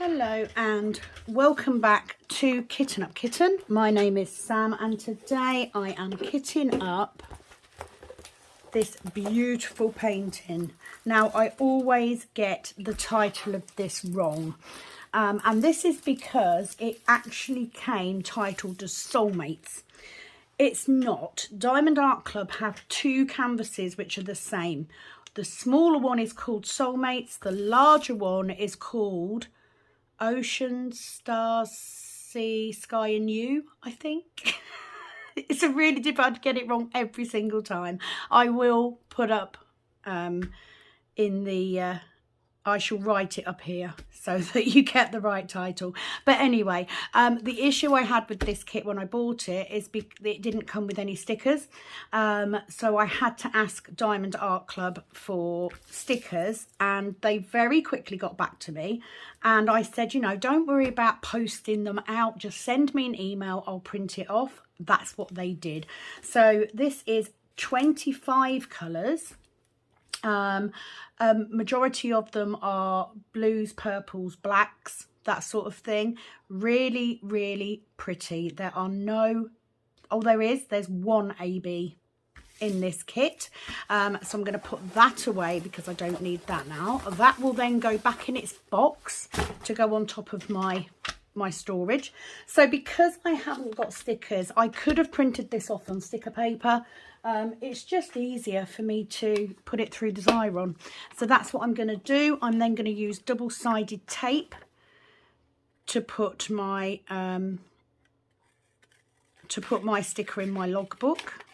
Hello and welcome back to Kitten Up Kitten. My name is Sam and today I am kitting up this beautiful painting. Now I always get the title of this wrong and this is because it actually came titled as Soulmates. It's not. Diamond Art Club have two canvases which are the same. The smaller one is called Soulmates, the larger one is called Ocean, Stars, Sea, Sky and You, I think. It's a really difficult to get it wrong every single time. I will put up in the I shall write it up here so that you get the right title. But anyway, the issue I had with this kit when I bought it is it didn't come with any stickers. So I had to ask Diamond Art Club for stickers and they very quickly got back to me. And I said, you know, don't worry about posting them out. Just send me an email. I'll print it off. That's what they did. So this is 25 colours. Majority of them are blues, purples, blacks, that sort of thing. Really, really pretty. There are no, oh, there's one AB in this kit. So I'm going to put that away because I don't need that now. That will then go back in its box to go on top of my storage. So because I haven't got stickers, I could have printed this off on sticker paper. It's just easier for me to put it through the Xyron. So that's what I'm going to do. I'm then going to use double-sided tape to put my sticker in my logbook.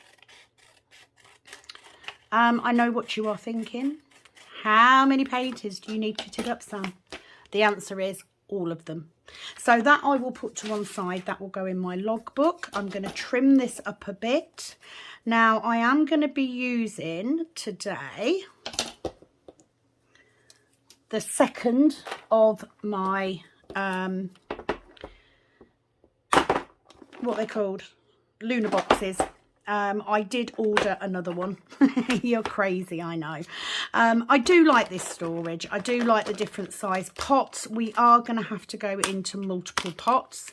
I know what you are thinking. How many pages do you need kitted up, Sam? The answer is all of them. So that I will put to one side. That will go in my logbook. I'm going to trim this up a bit. Now I am going to be using today the second of my what they're called, lunar boxes. I did order another one. You're crazy, I know. I do like this storage. I do like the different size pots. We are going to have to go into multiple pots.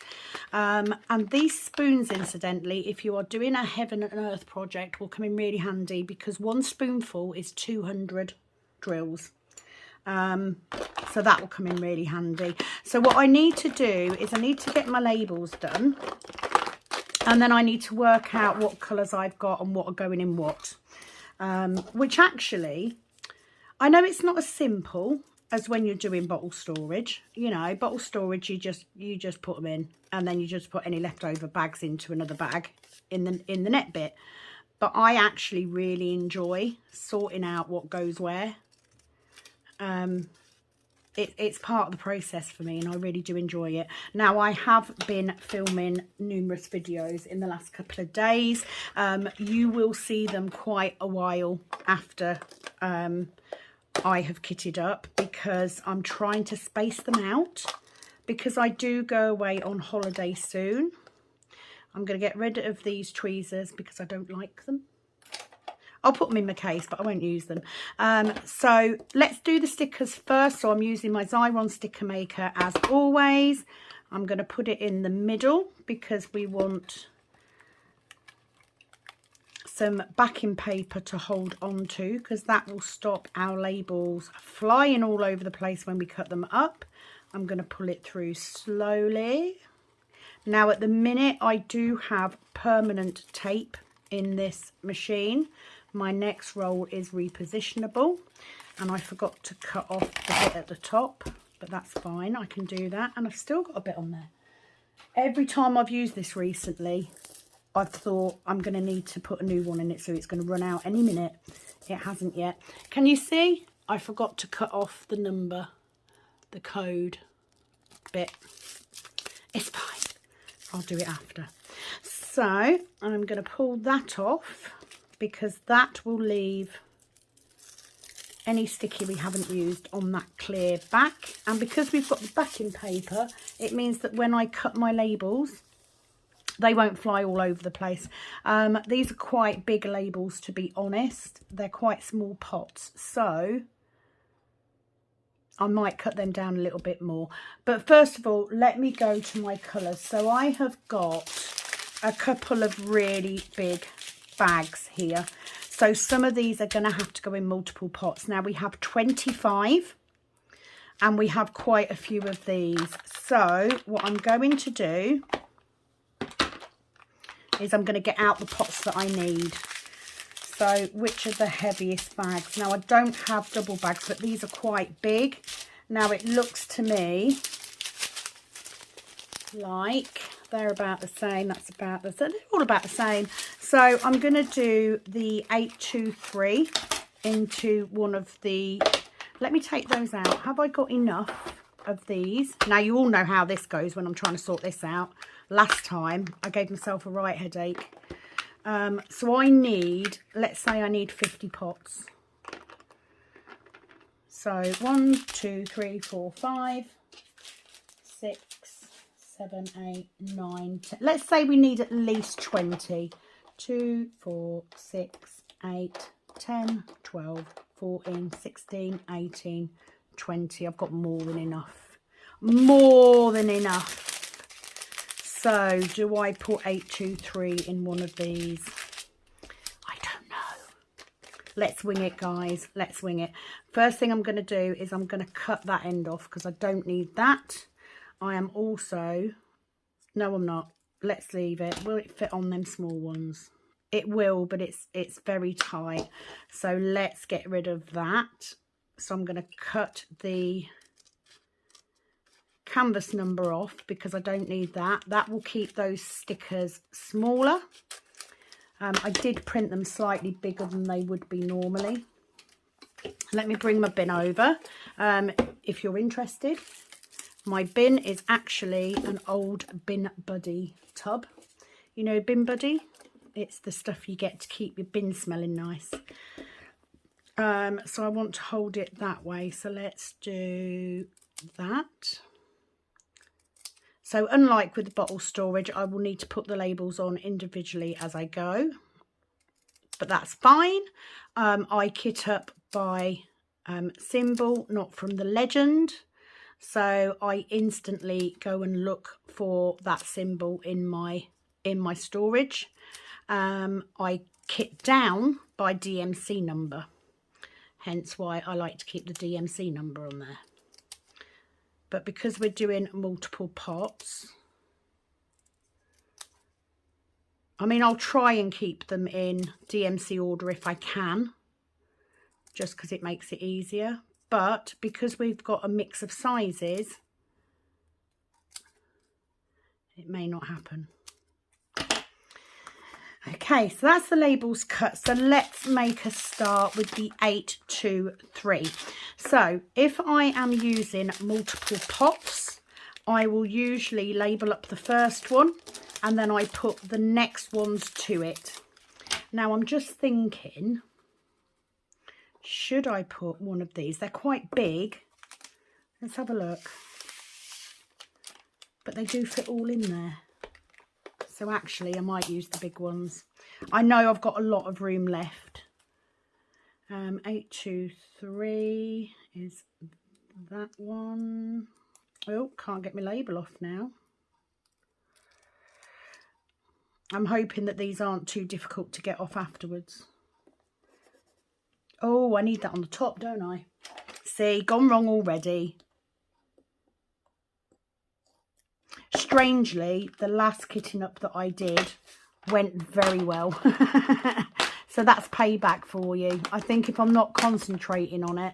And these spoons, incidentally, if you are doing a heaven and earth project, will come in really handy because one spoonful is 200 drills. So that will come in really handy. So what I need to do is I need to get my labels done. And then I need to work out what colours I've got and what are going in what. Which actually, I know it's not as simple as when you're doing bottle storage. You know, bottle storage, you just put them in and then you just put any leftover bags into another bag in the net bit. But I actually really enjoy sorting out what goes where. It's part of the process for me and I really do enjoy it. Now I have been filming numerous videos in the last couple of days. You will see them quite a while after I have kitted up because I'm trying to space them out because I do go away on holiday soon. I'm going to get rid of these tweezers because I don't like them. I'll put them in my case, but I won't use them. So let's do the stickers first. So I'm using my Xyron sticker maker as always. I'm going to put it in the middle because we want some backing paper to hold on to because that will stop our labels flying all over the place when we cut them up. I'm going to pull it through slowly. Now at the minute I do have permanent tape in this machine. My next roll is repositionable and I forgot to cut off the bit at the top, but that's fine, I can do that. And I've still got a bit on there. Every time I've used this recently, I've thought I'm going to need to put a new one in it, so it's going to run out any minute. It hasn't yet. Can you see? I forgot to cut off the number, the code bit. It's fine. I'll do it after. So I'm going to pull that off because that will leave any sticky we haven't used on that clear back. And because we've got the backing paper, it means that when I cut my labels, they won't fly all over the place. These are quite big labels, to be honest. They're quite small pots. So I might cut them down a little bit more. But first of all, let me go to my colours. So I have got a couple of really big bags here. So some of these are going to have to go in multiple pots. Now we have 25 and we have quite a few of these. So what I'm going to do is I'm going to get out the pots that I need. So which are the heaviest bags? Now I don't have double bags, but these are quite big. Now it looks to me like they're about the same. That's about the same. They're all about the same. So I'm going to do the 823 into one of the, let me take those out. Have I got enough of these? Now you all know how this goes when I'm trying to sort this out. Last time I gave myself a right headache. So I need, let's say I need 50 pots. So 1, 2, 3, 4, 5, 6, 7, 8, 9, 10. Let's say we need at least 20. 2, 4, 6, 8, 10, 12, 14, 16, 18, 20. I've got more than enough. More than enough. So do I put 823 in one of these? I don't know. Let's wing it, guys. Let's wing it. First thing I'm going to do is I'm going to cut that end off because I don't need that. I am also, no I'm not, let's leave it. Will it fit on them small ones? It will, but it's very tight, so let's get rid of that. So I'm going to cut the canvas number off because I don't need that. That will keep those stickers smaller. I did print them slightly bigger than they would be normally. Let me bring my bin over if you're interested. My bin is actually an old Bin Buddy tub. You know Bin Buddy? It's the stuff you get to keep your bin smelling nice. So I want to hold it that way. So let's do that. So unlike with the bottle storage, I will need to put the labels on individually as I go. But that's fine. I kit up by symbol, not from the legend. So I instantly go and look for that symbol in my storage. I kit down by DMC number, hence why I like to keep the DMC number on there. But because we're doing multiple pots, I mean, I'll try and keep them in DMC order if I can, just because it makes it easier. But because we've got a mix of sizes, it may not happen. Okay, so that's the labels cut. So let's make a start with the 823. So if I am using multiple pots, I will usually label up the first one and then I put the next ones to it. Now I'm just thinking, should I put one of these? They're quite big. Let's have a look. But they do fit all in there. So actually I might use the big ones. I know I've got a lot of room left. 823 is that one. Oh, can't get my label off now. I'm hoping that these aren't too difficult to get off afterwards. Oh, I need that on the top, don't I? See, gone wrong already. Strangely, the last kitting up that I did went very well. So that's payback for you. I think if I'm not concentrating on it,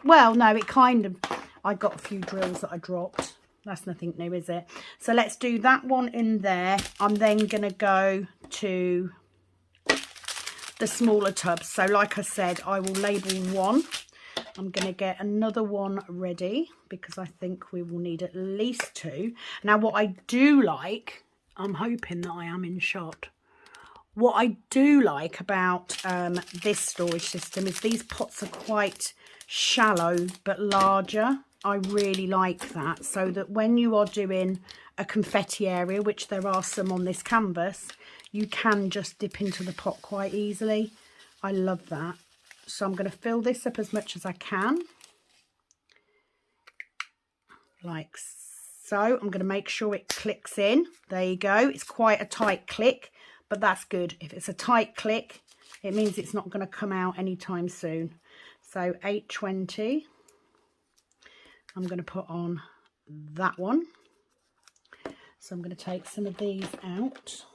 well, no, it kind of, I got a few drills that I dropped. That's nothing new, is it? So let's do that one in there. I'm then going to go to the smaller tubs. So like I said, I will label one. I'm going to get another one ready because I think we will need at least two. Now, what I do like, I'm hoping that I am in shot. What I do like about this storage system is these pots are quite shallow but larger. I really like that, so that when you are doing a confetti area, which there are some on this canvas, you can just dip into the pot quite easily. I love that. So I'm going to fill this up as much as I can. like so. I'm going to make sure it clicks in. There you go. It's quite a tight click, but that's good. If it's a tight click, it means it's not going to come out anytime soon. So 820, I'm going to put on that one. So I'm going to take some of these out.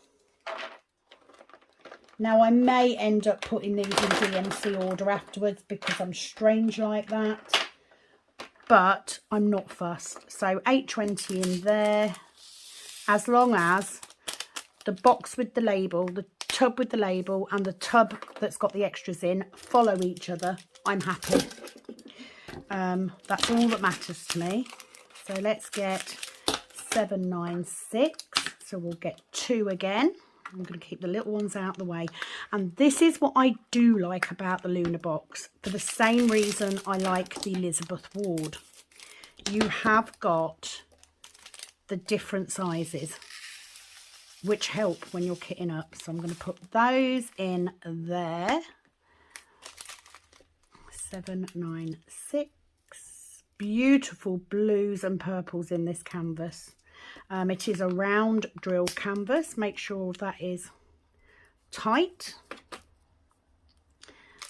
Now I may end up putting these in DMC order afterwards because I'm strange like that, but I'm not fussed. So 820 in there, as long as the box with the label, the tub with the label and the tub that's got the extras in follow each other, I'm happy. That's all that matters to me. So let's get 796. So we'll get 2 again. I'm going to keep the little ones out of the way. And this is what I do like about the Luna box, for the same reason I like the Elizabeth Ward. You have got the different sizes, which help when you're kitting up. So I'm going to put those in there. 796. Beautiful blues and purples in this canvas. It is a round drill canvas. Make sure that is tight.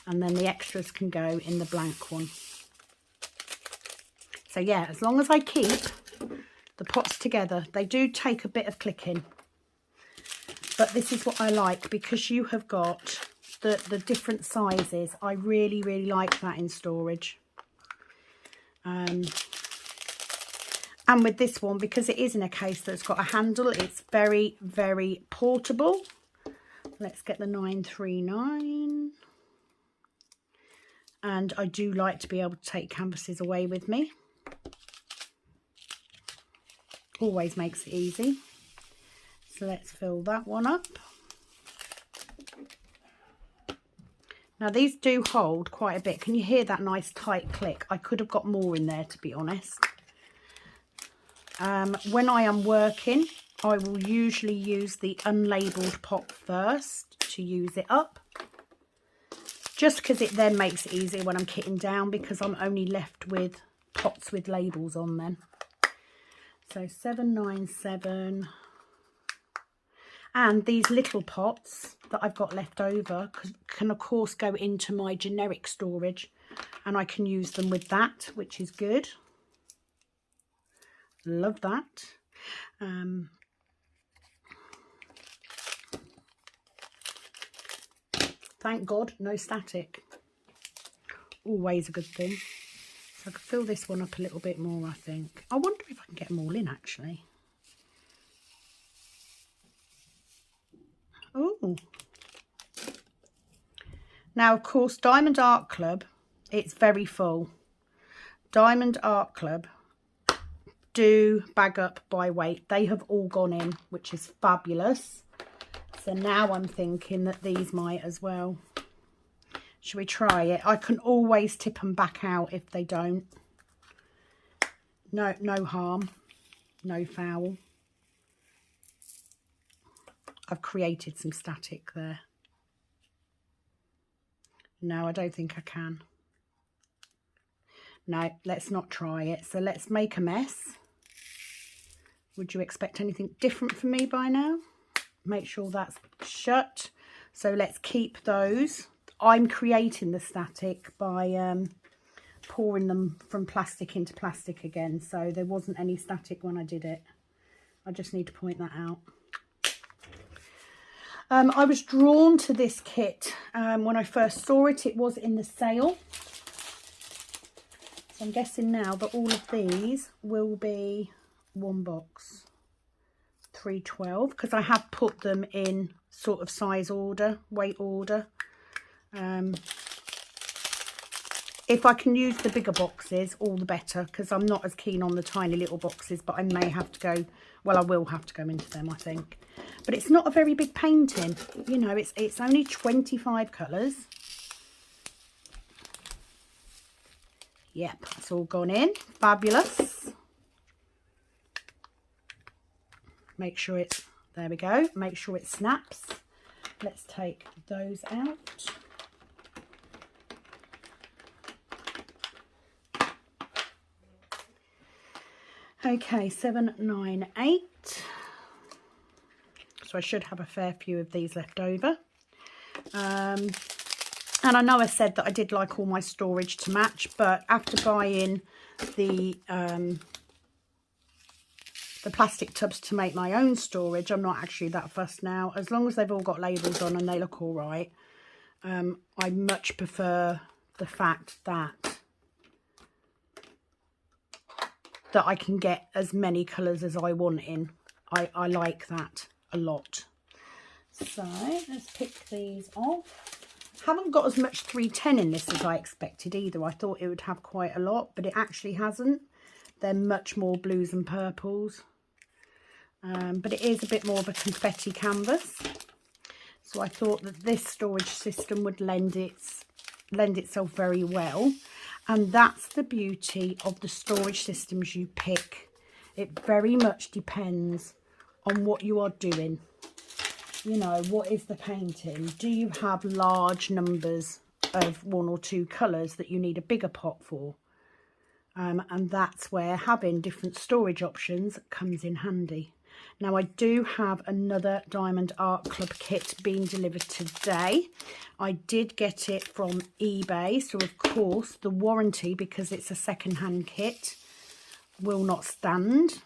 And then the extras can go in the blank one. So yeah, as long as I keep the pots together, they do take a bit of clicking. But this is what I like, because you have got the different sizes. I really, really like that in storage. And with this one, because it is in a case that's got a handle, it's very, very portable. Let's get the 939. And I do like to be able to take canvases away with me. Always makes it easy. So let's fill that one up. Now these do hold quite a bit. Can you hear that nice tight click? I could have got more in there, to be honest. When I am working, I will usually use the unlabelled pot first to use it up. Just because it then makes it easier when I'm kitting down, because I'm only left with pots with labels on them. So 797. And these little pots that I've got left over can of course go into my generic storage, and I can use them with that, which is good. Love that. Thank God, no static. Always a good thing. So I could fill this one up a little bit more, I think. I wonder if I can get them all in, actually. Oh. Now, of course, Diamond Art Club, it's very full. Diamond Art Club do bag up by weight. They have all gone in, which is fabulous. So now I'm thinking that these might as well. Should we try it? I can always tip them back out if they don't. No harm, no foul. I've created some static there. No, I don't think I can. No, let's not try it. So let's make a mess. Would you expect anything different from me by now? Make sure that's shut. So let's keep those. I'm creating the static by pouring them from plastic into plastic again. So there wasn't any static when I did it. I just need to point that out. I was drawn to this kit when I first saw it. It was in the sale. So I'm guessing now that all of these will be one box. 312, because I have put them in sort of size order, weight order. If I can use the bigger boxes, all the better, because I'm not as keen on the tiny little boxes, but I may have to go, well, I will have to go into them, I think. But it's not a very big painting, you know, it's only 25 colours. Yep, it's all gone in. Fabulous. Make sure it's, there we go, make sure it snaps. Let's take those out. Okay, 798. So I should have a fair few of these left over. And I know I said that I did like all my storage to match, but after buying the plastic tubs to make my own storage, I'm not actually that fussed now. As long as they've all got labels on and they look all right, I much prefer the fact that I can get as many colours as I want in. I like that a lot. So let's pick these off. Haven't got as much 310 in this as I expected either. I thought it would have quite a lot, but it actually hasn't. They're much more blues and purples. But it is a bit more of a confetti canvas. So I thought that this storage system would lend itself very well. And that's the beauty of the storage systems you pick. It very much depends on what you are doing. You know, what is the painting? Do you have large numbers of 1 or 2 colours that you need a bigger pot for? And that's where having different storage options comes in handy. Now, I do have another Diamond Art Club kit being delivered today. I did get it from eBay, so of course the warranty, because it's a second-hand kit, will not stand.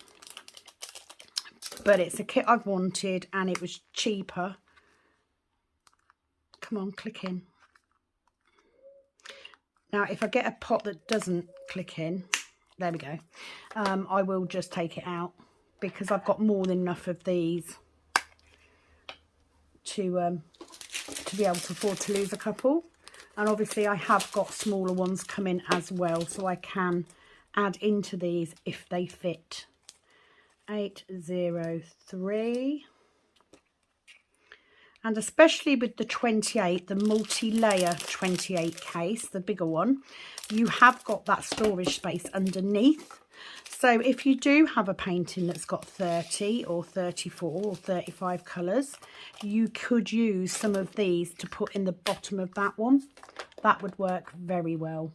But it's a kit I've wanted and it was cheaper. Come on, click in. Now, if I get a pot that doesn't click in, there we go, I will just take it out, because I've got more than enough of these to be able to afford to lose a couple. And obviously I have got smaller ones coming as well, so I can add into these if they fit. 803. And especially with the 28, the multi-layer 28 case, the bigger one, you have got that storage space underneath. So if you do have a painting that's got 30 or 34 or 35 colours, you could use some of these to put in the bottom of that one. That would work very well.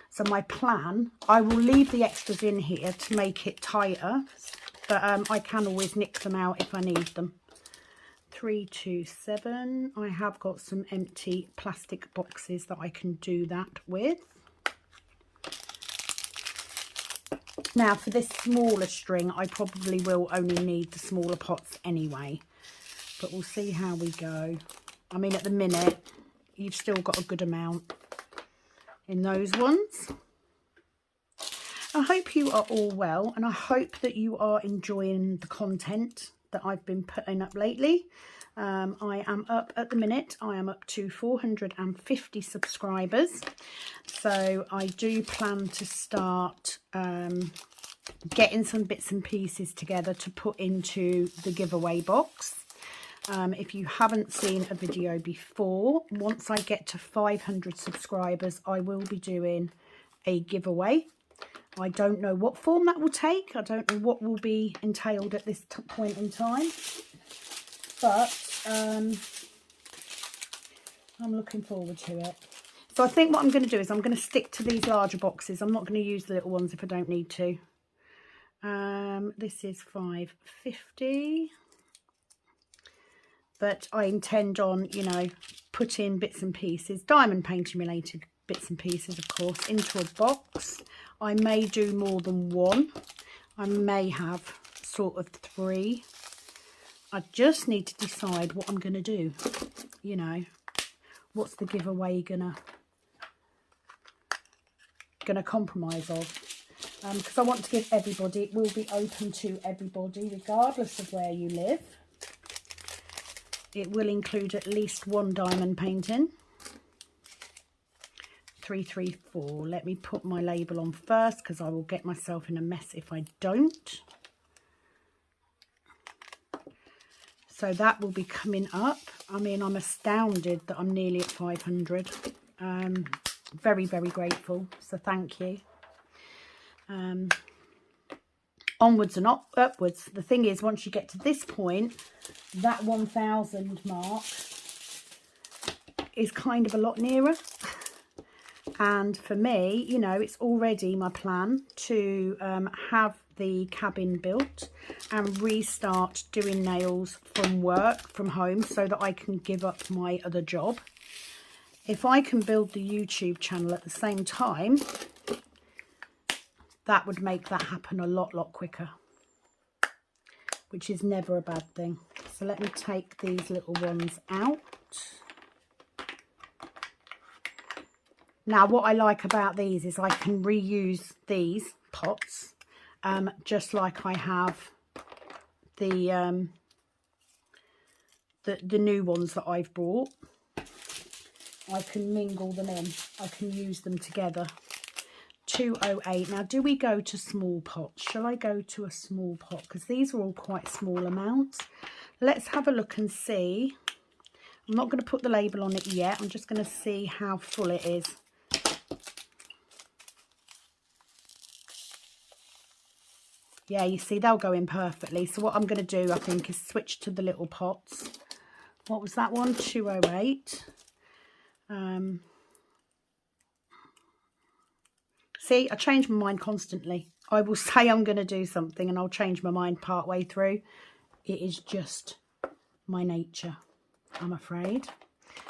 So my plan, I will leave the extras in here to make it tighter, but I can always nick them out if I need them. 327. I have got some empty plastic boxes that I can do that with. Now, for this smaller string, I probably will only need the smaller pots anyway, but we'll see how we go. I mean, at the minute, you've still got a good amount in those ones. I hope you are all well, and I hope that you are enjoying the content that I've been putting up lately. I am up at the minute, I am up to 450 subscribers, so I do plan to start getting some bits and pieces together to put into the giveaway box. If you haven't seen a video before, once I get to 500 subscribers, I will be doing a giveaway. I don't know what form that will take. I don't know what will be entailed at this point in time. But I'm looking forward to it. So I think what I'm going to do is I'm going to stick to these larger boxes. I'm not going to use the little ones if I don't need to. This is 550. But I intend on, you know, putting bits and pieces, diamond painting related bits and pieces, of course, into a box. I may do more than one. I may have sort of 3. I just need to decide what I'm going to do. You know, what's the giveaway gonna compromise of? Because I want to give everybody, it will be open to everybody, regardless of where you live. It will include at least one diamond painting. 334. Let me put my label on first, because I will get myself in a mess if I don't. So that will be coming up. I mean, I'm astounded that I'm nearly at 500. Very, very grateful. So thank you. Onwards and upwards. The thing is, once you get to this point, that 1000 mark is kind of a lot nearer. And for me, you know, it's already my plan to have the cabin built and restart doing nails from work, from home, so that I can give up my other job. If I can build the YouTube channel at the same time, that would make that happen a lot quicker, which is never a bad thing. So let me take these little ones out. Now, what I like about these is I can reuse these pots, just like I have the new ones that I've bought. I can mingle them in. I can use them together. 208. Now, do we go to small pots? Shall I go to a small pot? Because these are all quite small amounts. Let's have a look and see. I'm not going to put the label on it yet. I'm just going to see how full it is. Yeah, you see, they'll go in perfectly. So what I'm going to do, I think, is switch to the little pots. What was that one? 208. See, I change my mind constantly. I will say I'm going to do something and I'll change my mind part way through. It is just my nature, I'm afraid.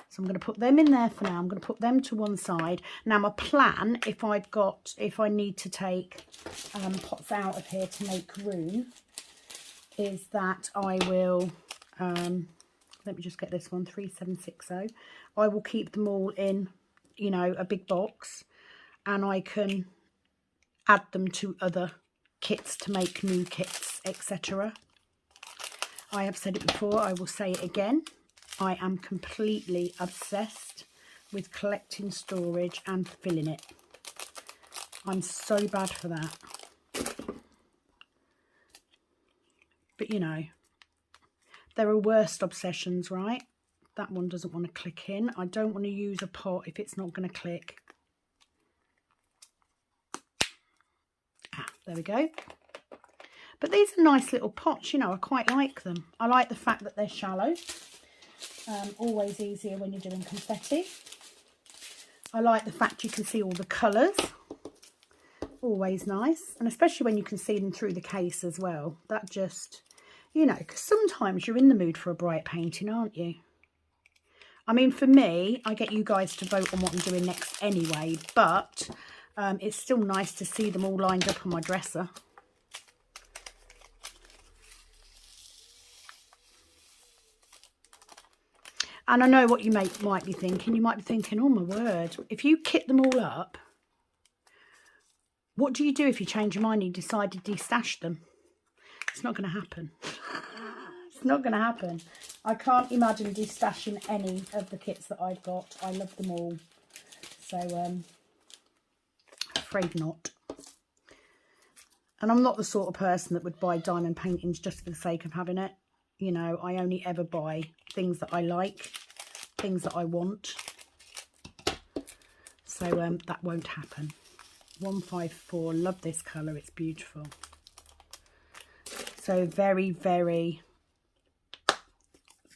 So I'm going to put them in there for now. I'm going to put them to one side. Now my plan, if I need to take pots out of here to make room, is that I will, let me just get this one, 3760. I will keep them all in, you know, a big box, and I can add them to other kits to make new kits, etc. I have said it before, I will say it again. I am completely obsessed with collecting storage and filling it. I'm so bad for that. But you know, there are worse obsessions, right? That one doesn't want to click in. I don't want to use a pot if it's not going to click. Ah, there we go. But these are nice little pots, you know, I quite like them. I like the fact that they're shallow. Always easier when you're doing confetti. I like the fact you can see all the colours. Always nice. And especially when you can see them through the case as well. That just, you know, because sometimes you're in the mood for a bright painting, aren't you? I mean, for me, I get you guys to vote on what I'm doing next anyway. But it's still nice to see them all lined up on my dresser. And I know what you might be thinking. You might be thinking, oh my word, if you kit them all up, what do you do if you change your mind and you decide to destash them? It's not going to happen. It's not going to happen. I can't imagine destashing any of the kits that I've got. I love them all. So, afraid not. And I'm not the sort of person that would buy diamond paintings just for the sake of having it. You know, I only ever buy things that I like, things that I want. So that won't happen. 154, love this colour, it's beautiful. So very, very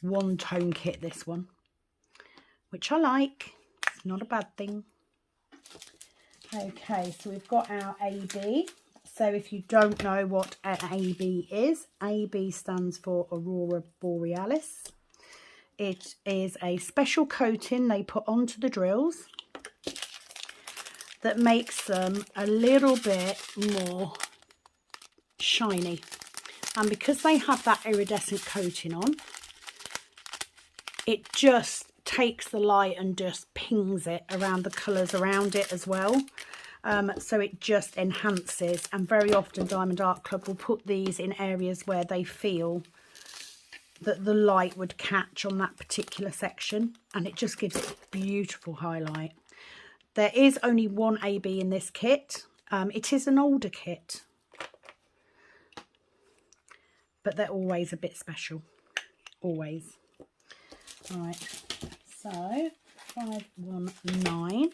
one-tone kit, this one, which I like. It's not a bad thing. Okay, so we've got our AB. So if you don't know what an AB is, AB stands for Aurora Borealis. It is a special coating they put onto the drills that makes them a little bit more shiny. And because they have that iridescent coating on, it just takes the light and just pings it around the colours around it as well. So it just enhances, and very often Diamond Art Club will put these in areas where they feel that the light would catch on that particular section, and it just gives it a beautiful highlight. There is only one AB in this kit. It is an older kit, but they're always a bit special, always. All right, so 519.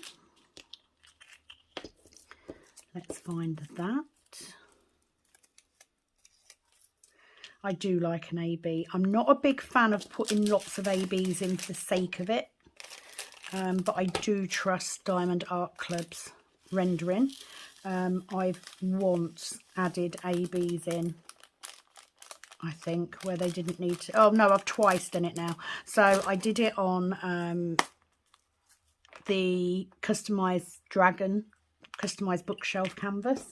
Let's find that. I do like an AB. I'm not a big fan of putting lots of ABs in for the sake of it. But I do trust Diamond Art Club's rendering. I've once added ABs in, I think, where they didn't need to. Oh no, I've twice done it now. So I did it on the customized bookshelf canvas.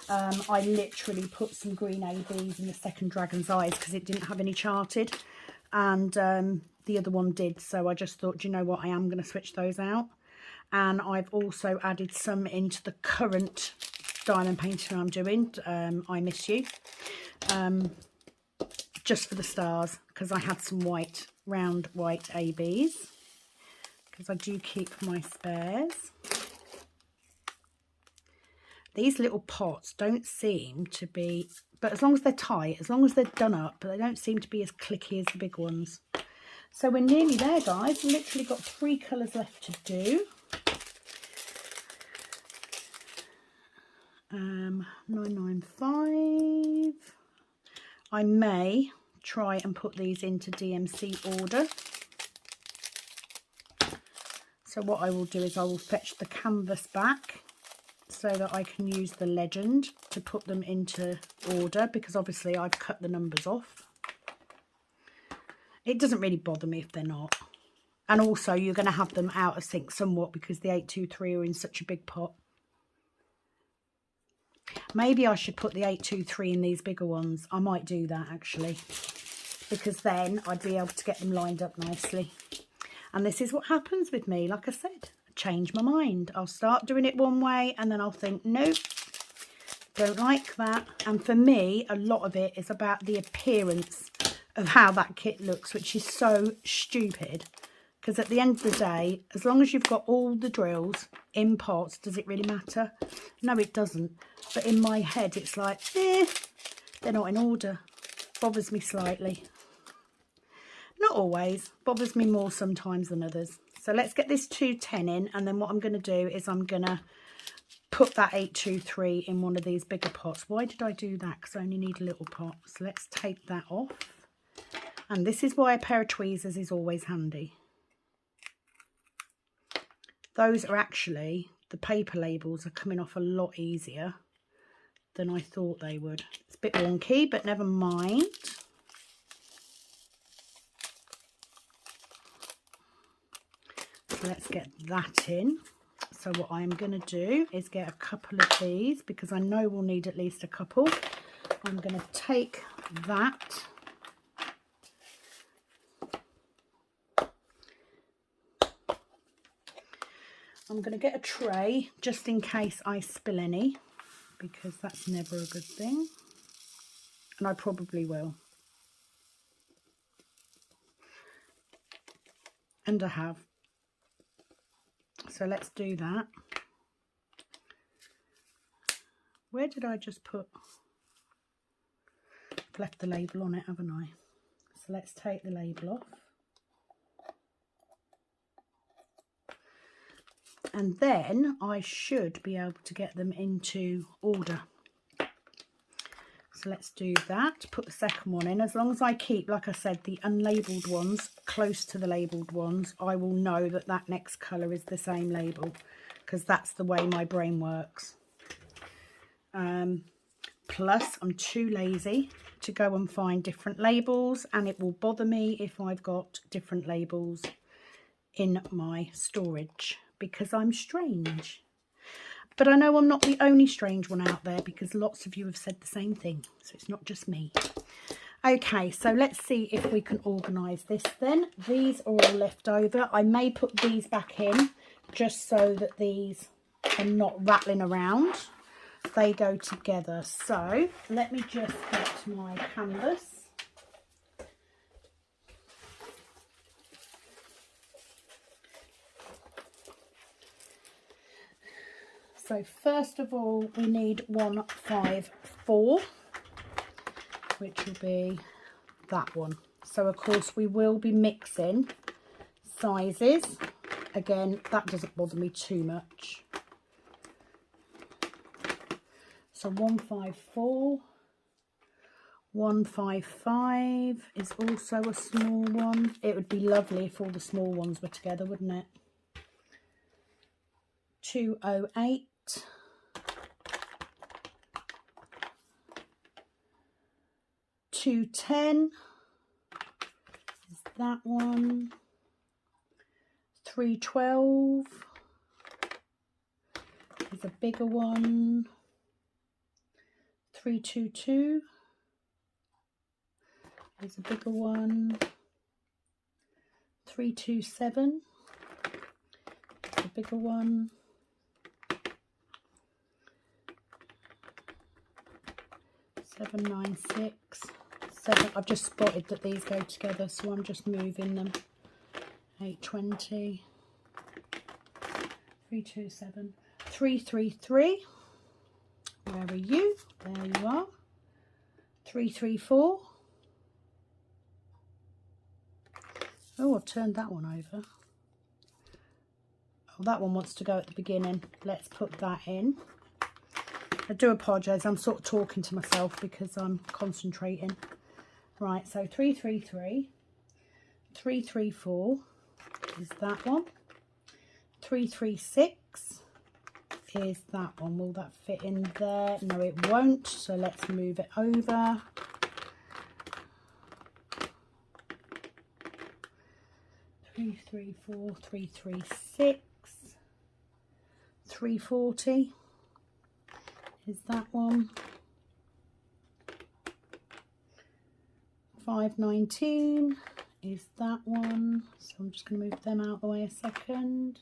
I literally put some green ABs in the second dragon's eyes because it didn't have any charted, and the other one did. So I just thought, do you know what, I am going to switch those out. And I've also added some into the current diamond painting I'm doing, I Miss You, just for the stars, because I had some round white ABs, because I do keep my spares. These little pots don't seem to be, but as long as they're tight, as long as they're done up, but they don't seem to be as clicky as the big ones. So we're nearly there, guys. We've literally got 3 colours left to do. 995. I may try and put these into DMC order. So what I will do is I will fetch the canvas back so that I can use the legend to put them into order, because obviously I've cut the numbers off. It doesn't really bother me if they're not. And also you're going to have them out of sync somewhat because the 823 are in such a big pot. Maybe I should put the 823 in these bigger ones. I might do that actually, because then I'd be able to get them lined up nicely. And this is what happens with me. Like I said, I change my mind. I'll start doing it one way and then I'll think, nope, don't like that. And for me, a lot of it is about the appearance of how that kit looks, which is so stupid. Because at the end of the day, as long as you've got all the drills in pots, does it really matter? No, it doesn't. But in my head, it's like, they're not in order. Bothers me slightly. Not always. Bothers me more sometimes than others. So let's get this 210 in. And then what I'm going to do is I'm going to put that 823 in one of these bigger pots. Why did I do that? Because I only need a little pot. So let's take that off. And this is why a pair of tweezers is always handy. Those are actually, the paper labels are coming off a lot easier than I thought they would. It's a bit wonky, but never mind. So let's get that in. So what I'm going to do is get a couple of these, because I know we'll need at least a couple. I'm going to take that. I'm going to get a tray just in case I spill any, because that's never a good thing. And I probably will. And I have. So let's do that. Where did I just put? I've left the label on it, haven't I? So let's take the label off. And then I should be able to get them into order. So let's do that. Put the second one in. As long as I keep, like I said, the unlabelled ones close to the labelled ones, I will know that that next colour is the same label, because that's the way my brain works. Plus, I'm too lazy to go and find different labels, and it will bother me if I've got different labels in my storage, because I'm strange. But I know I'm not the only strange one out there, because lots of you have said the same thing. So it's not just me. Okay, so let's see if we can organise this then. These are all left over. I may put these back in just so that these are not rattling around. They go together. So let me just get my canvas. So first of all, we need 154, which will be that one. So of course we will be mixing sizes. Again, that doesn't bother me too much. So 154, 155 is also a small one. It would be lovely if all the small ones were together, wouldn't it? 208. 210 is that one. 312 is a bigger one. 322 is a bigger one. 327 is a bigger one. 796. I've just spotted that these go together, so I'm just moving them. 820. 327. 333. Where are you? There you are. 334. Oh, I've turned that one over. Oh, that one wants to go at the beginning. Let's put that in. I do apologise, I'm sort of talking to myself because I'm concentrating. Right, so 333, 334 is that one. 336 is that one. Will that fit in there? No, it won't, so let's move it over. 334, 336, 340 is that one. 519 is that one. So I'm just going to move them out of the way a second.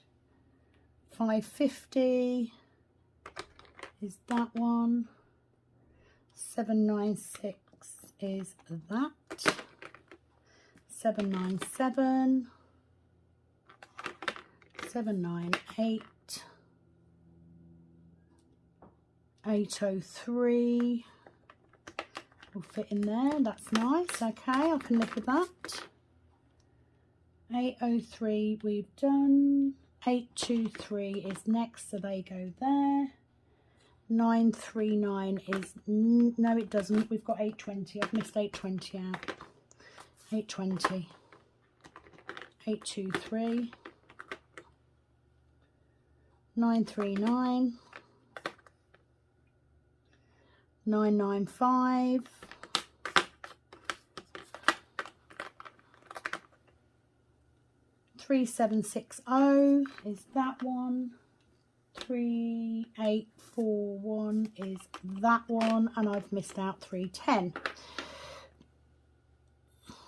550 is that one. 796 is that. 797. 798. 803 will fit in there. That's nice. Okay, I can live with that. 803 we've done. 823 is next, so they go there. 939 is no, it doesn't. We've got 820. I've missed 820 out. 820. 823. 939. 995. 3760 is that one. 3841 is that one, and I've missed out 310.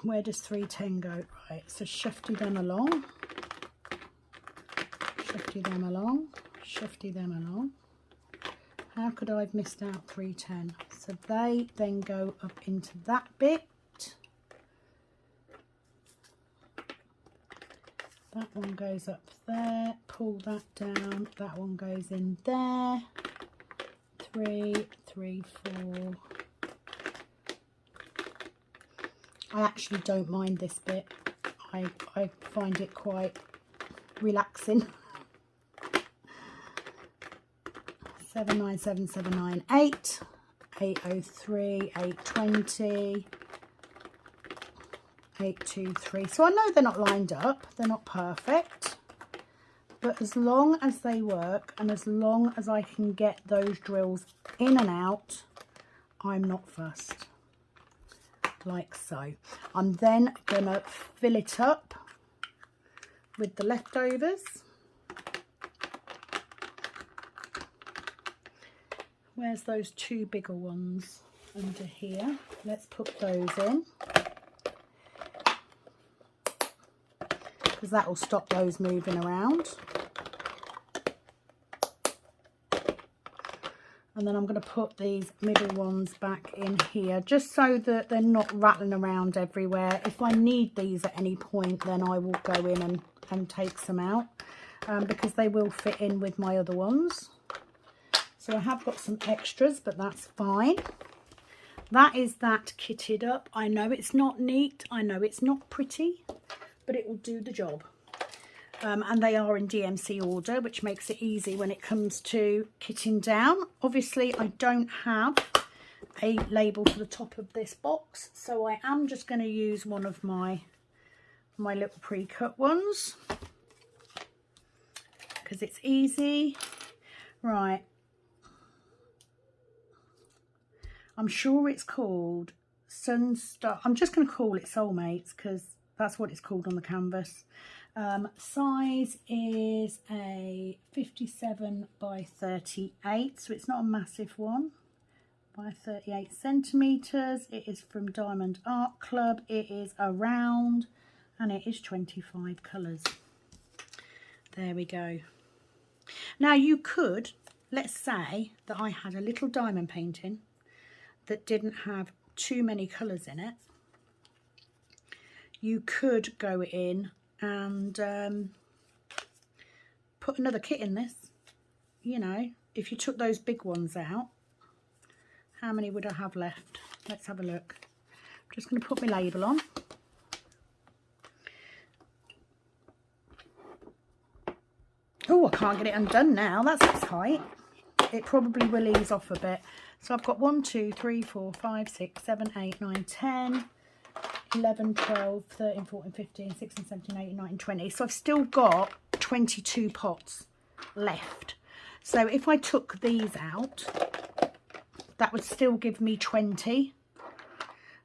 Where does 310 go? Right, so shifty them along. Shifty them along. Shifty them along. How could I have missed out 310? So they then go up into that bit. That one goes up there. Pull that down. That one goes in there. 3, 3, 4. I actually don't mind this bit. I find it quite relaxing. 797, 798, 803, 820, 823. So I know they're not lined up, they're not perfect, but as long as they work and as long as I can get those drills in and out, I'm not fussed. Like so. I'm then gonna fill it up with the leftovers. Where's those two bigger ones under here? Let's put those in, because that will stop those moving around. And then I'm going to put these middle ones back in here, just so that they're not rattling around everywhere. If I need these at any point, then I will go in and take some out, because they will fit in with my other ones. So I have got some extras, but that's fine. That is that kitted up. I know it's not neat. I know it's not pretty, but it will do the job. And they are in DMC order, which makes it easy when it comes to kitting down. Obviously, I don't have a label for the top of this box, so I am just going to use one of my little pre-cut ones, because it's easy. Right. I'm sure it's called Sunstar. I'm just going to call it Soulmates because that's what it's called on the canvas. Size is a 57 by 38, so it's not a massive one, by 38 centimetres. It is from Diamond Art Club. It is a round and it is 25 colours. There we go. Now you could, let's say that I had a little diamond painting that didn't have too many colours in it. You could go in and put another kit in this. You know, if you took those big ones out, how many would I have left? Let's have a look. I'm just going to put my label on. Oh, I can't get it undone now. That's its height. It probably will ease off a bit. So I've got 1, 2, 3, 4, 5, 6, 7, 8, 9, 10, 11, 12, 13, 14, 15, 16, 17, 18, 19, 20. So I've still got 22 pots left. So if I took these out, that would still give me 20.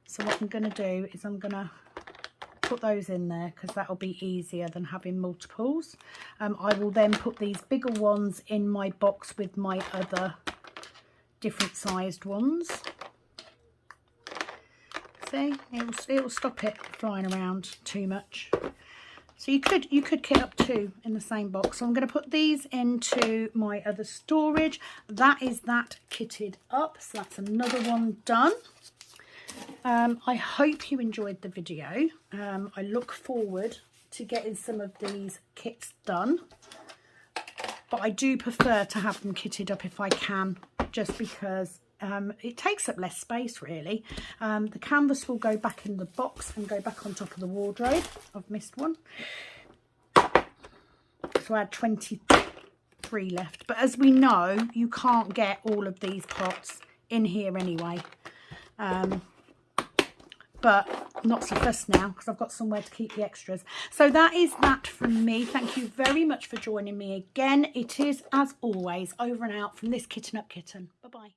So what I'm going to do is I'm going to put those in there because that'll be easier than having multiples. I will then put these bigger ones in my box with my other different sized ones. See, it'll stop it flying around too much. So you could kit up 2 in the same box. So I'm going to put these into my other storage. That is that kitted up. So that's another one done. I hope you enjoyed the video. I look forward to getting some of these kits done, but I do prefer to have them kitted up if I can, just because it takes up less space really. The canvas will go back in the box and go back on top of the wardrobe. I've missed one, so I had 23 left, but as we know, you can't get all of these pots in here anyway. But I'm not so fussed now because I've got somewhere to keep the extras. So that is that from me. Thank you very much for joining me again. It is, as always, over and out from this Kitten Up Kitten. Bye-bye.